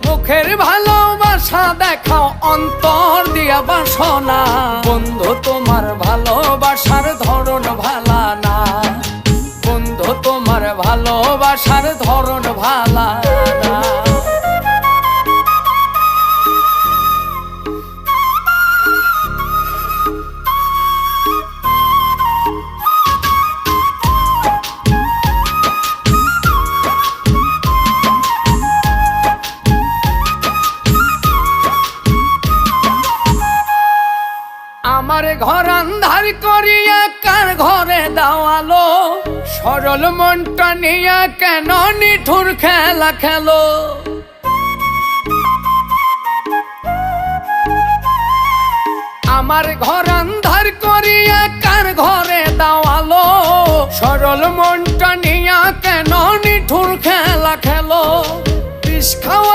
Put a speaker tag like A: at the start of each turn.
A: মুখের ভালোবাসা দেখাও অন্তর দিয়া বাসনা, বন্ধু তোমার ভালোবাসার ধরন ভালা না, বন্ধু তোমার ভালোবাসার ধরন ভালা না। আমার ঘর আন্ধার করিয়া কার ঘরে দাওয়ালো, সরল মনটা নিয়া কেন নিঠুর খেলা খেলো। আমার ঘর আন্ধার করিয়া কার ঘরে দাওয়ালো, সরল মনটা নিয়া কেন নিঠুর খেলা খেলো। বিষ খাওয়া